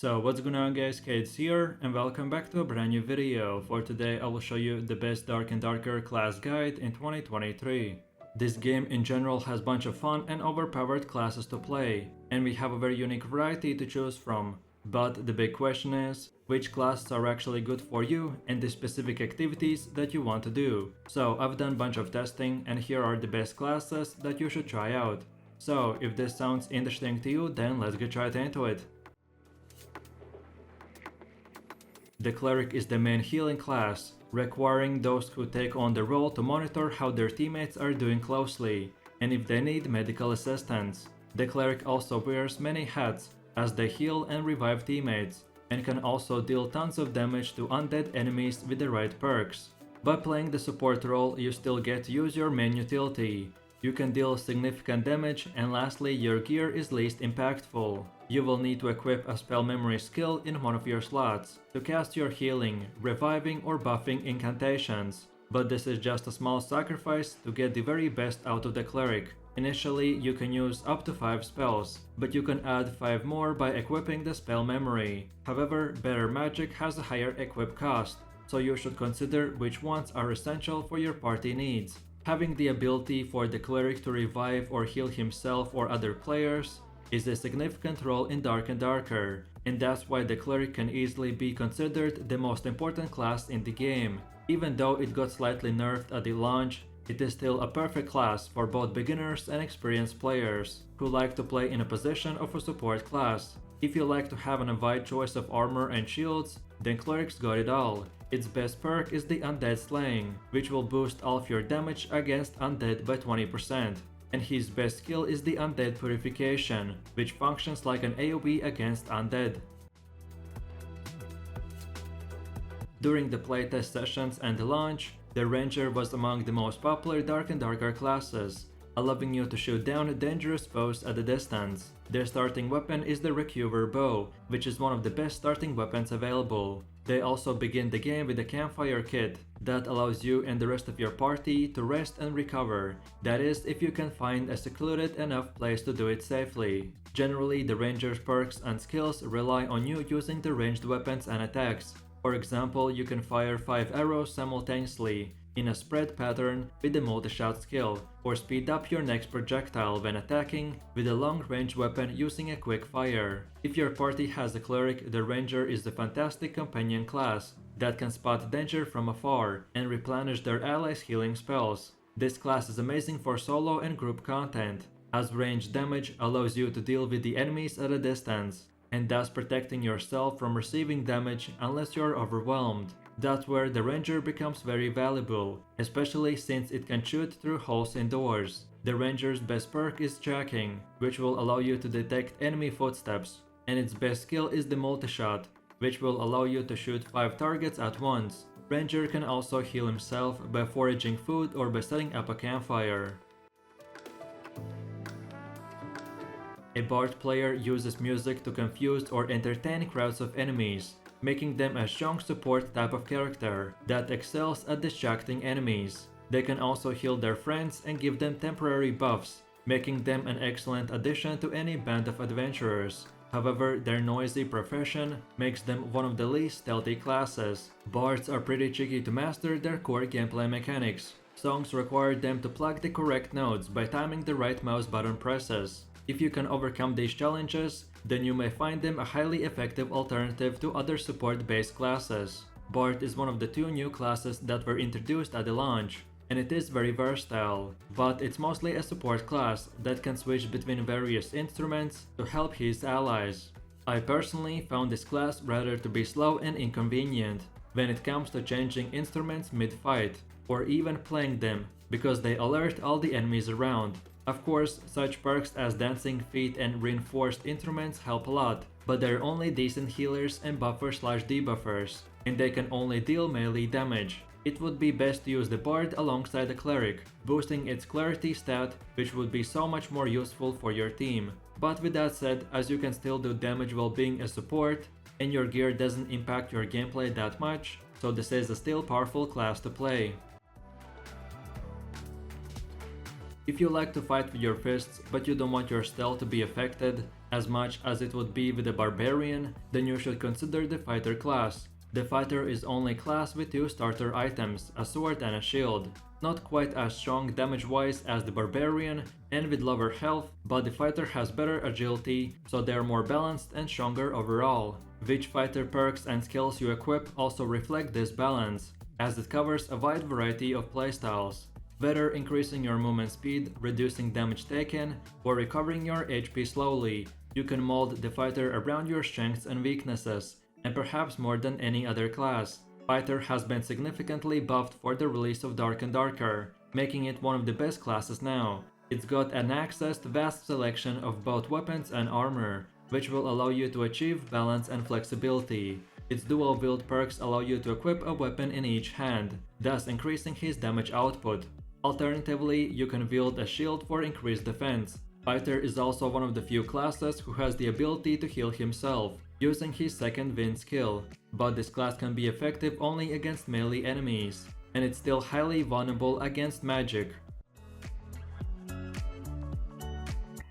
So what's going on guys, Kate's here and welcome back to a brand new video. For today I will show you the best Dark and Darker class guide in 2023. This game in general has bunch of fun and overpowered classes to play, and we have a very unique variety to choose from. But the big question is, which classes are actually good for you and the specific activities that you want to do. So I've done a bunch of testing and here are the best classes that you should try out. So if this sounds interesting to you, then let's get right into it. The Cleric is the main healing class, requiring those who take on the role to monitor how their teammates are doing closely, and if they need medical assistance. The Cleric also wears many hats, as they heal and revive teammates, and can also deal tons of damage to undead enemies with the right perks. By playing the support role, you still get to use your main utility. You can deal significant damage, and lastly, your gear is least impactful. You will need to equip a spell memory skill in one of your slots to cast your healing, reviving or buffing incantations. But this is just a small sacrifice to get the very best out of the Cleric. Initially, you can use up to 5 spells, but you can add 5 more by equipping the spell memory. However, better magic has a higher equip cost, so you should consider which ones are essential for your party needs. Having the ability for the Cleric to revive or heal himself or other players is a significant role in Dark and Darker, and that's why the Cleric can easily be considered the most important class in the game. Even though it got slightly nerfed at the launch, it is still a perfect class for both beginners and experienced players who like to play in a position of a support class. If you like to have an wide choice of armor and shields, then Cleric's got it all. Its best perk is the Undead Slaying, which will boost all of your damage against undead by 20%. And his best skill is the Undead Purification, which functions like an AoE against undead. During the playtest sessions and the launch, the Ranger was among the most popular Dark and Darker classes, allowing you to shoot down dangerous foes at a distance. Their starting weapon is the Recurver Bow, which is one of the best starting weapons available. They also begin the game with a campfire kit that allows you and the rest of your party to rest and recover, that is, if you can find a secluded enough place to do it safely. Generally, the Ranger's perks and skills rely on you using the ranged weapons and attacks. For example, you can fire 5 arrows simultaneously in a spread pattern with the multi-shot skill, or speed up your next projectile when attacking with a long-range weapon using a quick fire. If your party has a Cleric, the Ranger is a fantastic companion class that can spot danger from afar and replenish their allies' healing spells. This class is amazing for solo and group content, as ranged damage allows you to deal with the enemies at a distance, and thus protecting yourself from receiving damage unless you're overwhelmed. That's where the Ranger becomes very valuable, especially since it can shoot through holes in doors. The Ranger's best perk is tracking, which will allow you to detect enemy footsteps, and its best skill is the multi-shot, which will allow you to shoot 5 targets at once. Ranger can also heal himself by foraging food or by setting up a campfire. A Bard player uses music to confuse or entertain crowds of enemies, making them a strong support type of character that excels at distracting enemies. They can also heal their friends and give them temporary buffs, making them an excellent addition to any band of adventurers. However, their noisy profession makes them one of the least stealthy classes. Bards are pretty tricky to master their core gameplay mechanics. Songs require them to plug the correct notes by timing the right mouse button presses. If you can overcome these challenges, then you may find them a highly effective alternative to other support-based classes. Bard is one of the 2 new classes that were introduced at the launch, and it is very versatile, but it's mostly a support class that can switch between various instruments to help his allies. I personally found this class rather to be slow and inconvenient when it comes to changing instruments mid-fight, or even playing them, because they alert all the enemies around. Of course, such perks as Dancing Feet and Reinforced Instruments help a lot, but they're only decent healers and buffers/debuffers, and they can only deal melee damage. It would be best to use the Bard alongside the Cleric, boosting its Clarity stat, which would be so much more useful for your team. But with that said, as you can still do damage while being a support, and your gear doesn't impact your gameplay that much, so this is a still powerful class to play. If you like to fight with your fists but you don't want your stealth to be affected, As much as it would be with the Barbarian, then you should consider the Fighter class. The Fighter is only class with 2 starter items, a sword and a shield. Not quite as strong damage-wise as the Barbarian and with lower health, but the Fighter has better agility, so they are more balanced and stronger overall. Which Fighter perks and skills you equip also reflect this balance, as it covers a wide variety of playstyles. Whether increasing your movement speed, reducing damage taken, or recovering your HP slowly, you can mold the Fighter around your strengths and weaknesses, and perhaps more than any other class. Fighter has been significantly buffed for the release of Dark and Darker, making it one of the best classes now. It's got an accessed vast selection of both weapons and armor, which will allow you to achieve balance and flexibility. Its dual wield perks allow you to equip a weapon in each hand, thus increasing his damage output. Alternatively, you can wield a shield for increased defense. Fighter is also one of the few classes who has the ability to heal himself, using his second wind skill, but this class can be effective only against melee enemies, and it's still highly vulnerable against magic.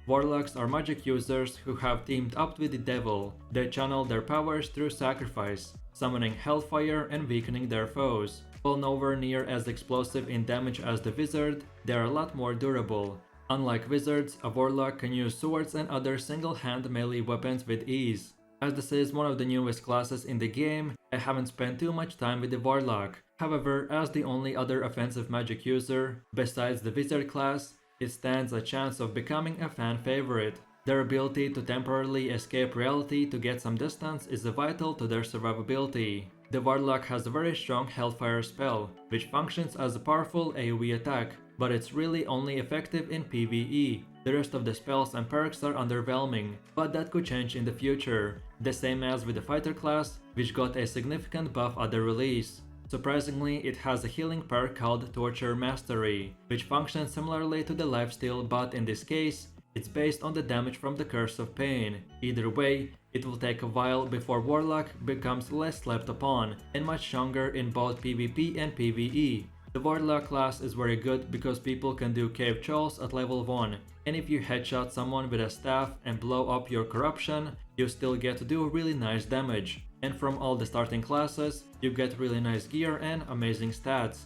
Warlocks are magic users who have teamed up with the devil. They channel their powers through sacrifice, summoning hellfire and weakening their foes. While nowhere near as explosive in damage as the wizard, they are a lot more durable. Unlike wizards, a warlock can use swords and other single-hand melee weapons with ease. As this is one of the newest classes in the game, I haven't spent too much time with the warlock. However, as the only other offensive magic user, besides the wizard class, it stands a chance of becoming a fan favorite. Their ability to temporarily escape reality to get some distance is vital to their survivability. The Warlock has a very strong Hellfire spell, which functions as a powerful AoE attack, but it's really only effective in PvE. The rest of the spells and perks are underwhelming, but that could change in the future, the same as with the Fighter class, which got a significant buff at the release. Surprisingly, it has a healing perk called Torture Mastery, which functions similarly to the lifesteal, but in this case, it's based on the damage from the Curse of Pain. Either way, it will take a while before Warlock becomes less slept upon and much stronger in both PvP and PvE. The Warlock class is very good because people can do cave trolls at level 1, and if you headshot someone with a staff and blow up your corruption, you still get to do really nice damage. And from all the starting classes, you get really nice gear and amazing stats.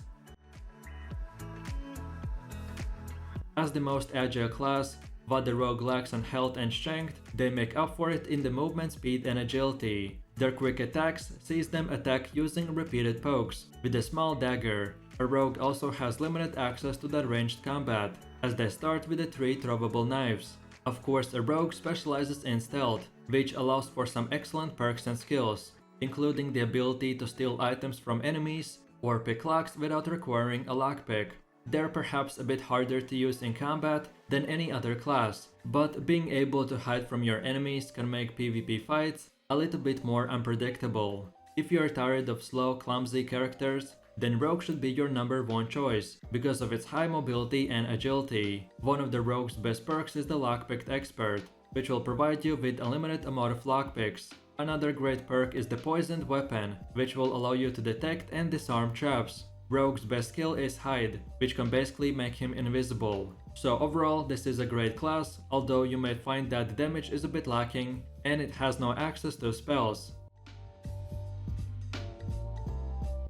As the most agile class, what the rogue lacks in health and strength, they make up for it in the movement speed and agility. Their quick attacks sees them attack using repeated pokes with a small dagger. A rogue also has limited access to that ranged combat, as they start with the 3 throwable knives. Of course, a rogue specializes in stealth, which allows for some excellent perks and skills, including the ability to steal items from enemies or pick locks without requiring a lockpick. They're perhaps a bit harder to use in combat than any other class, but being able to hide from your enemies can make PvP fights a little bit more unpredictable. If you're tired of slow, clumsy characters, then Rogue should be your number 1 choice, because of its high mobility and agility. One of the Rogue's best perks is the Lockpicked Expert, which will provide you with a limited amount of lockpicks. Another great perk is the Poisoned Weapon, which will allow you to detect and disarm traps. Rogue's best skill is Hide, which can basically make him invisible. So overall, this is a great class, although you may find that the damage is a bit lacking and it has no access to spells.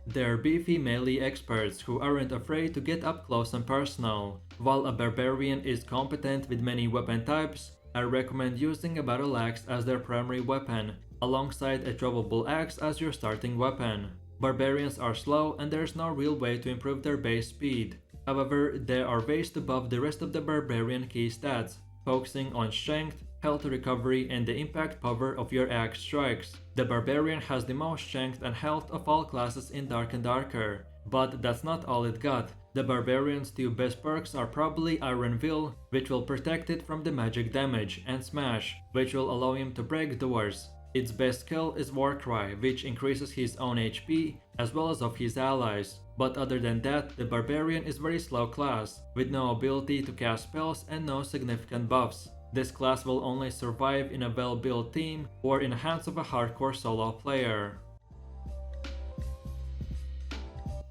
They're beefy melee experts who aren't afraid to get up close and personal. While a Barbarian is competent with many weapon types, I recommend using a battle axe as their primary weapon, alongside a throwable axe as your starting weapon. Barbarians are slow and there's no real way to improve their base speed. However, there are ways to buff the rest of the Barbarian key stats, focusing on strength, health recovery and the impact power of your axe strikes. The Barbarian has the most strength and health of all classes in Dark and Darker, but that's not all it got. The Barbarian's 2 best perks are probably Iron Will, which will protect it from the magic damage, and Smash, which will allow him to break doors. Its best skill is Warcry, which increases his own HP as well as of his allies. But other than that, the Barbarian is very slow class, with no ability to cast spells and no significant buffs. This class will only survive in a well-built team or in the hands of a hardcore solo player.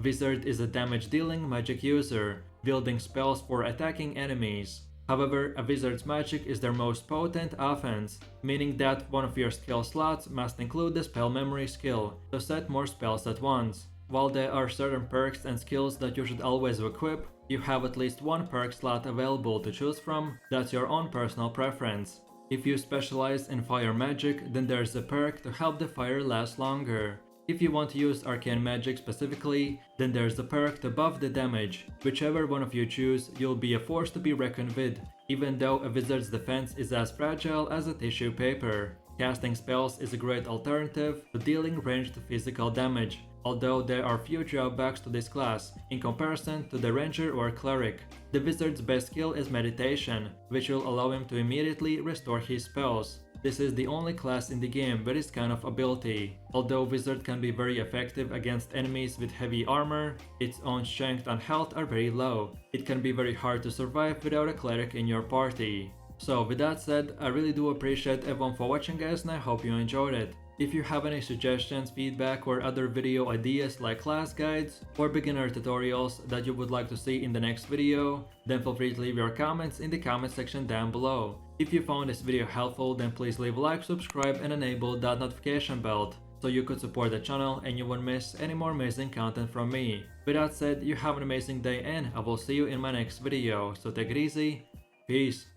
Wizard is a damage-dealing magic user, wielding spells for attacking enemies. However, a wizard's magic is their most potent offense, meaning that one of your skill slots must include the spell memory skill to set more spells at once. While there are certain perks and skills that you should always equip, you have at least one perk slot available to choose from that's your own personal preference. If you specialize in fire magic, then there's a perk to help the fire last longer. If you want to use arcane magic specifically, then there's the perk to buff the damage. Whichever one of you choose, you'll be a force to be reckoned with, even though a wizard's defense is as fragile as a tissue paper. Casting spells is a great alternative to dealing ranged physical damage, although there are few drawbacks to this class in comparison to the ranger or cleric. The wizard's best skill is meditation, which will allow him to immediately restore his spells. This is the only class in the game with this kind of ability. Although wizard can be very effective against enemies with heavy armor, its own strength and health are very low. It can be very hard to survive without a cleric in your party. So with that said, I really do appreciate everyone for watching guys, and I hope you enjoyed it. If you have any suggestions, feedback or other video ideas like class guides or beginner tutorials that you would like to see in the next video, then feel free to leave your comments in the comment section down below. If you found this video helpful, then please leave a like, subscribe and enable that notification bell so you could support the channel and you won't miss any more amazing content from me. With that said, you have an amazing day and I will see you in my next video, so take it easy, peace.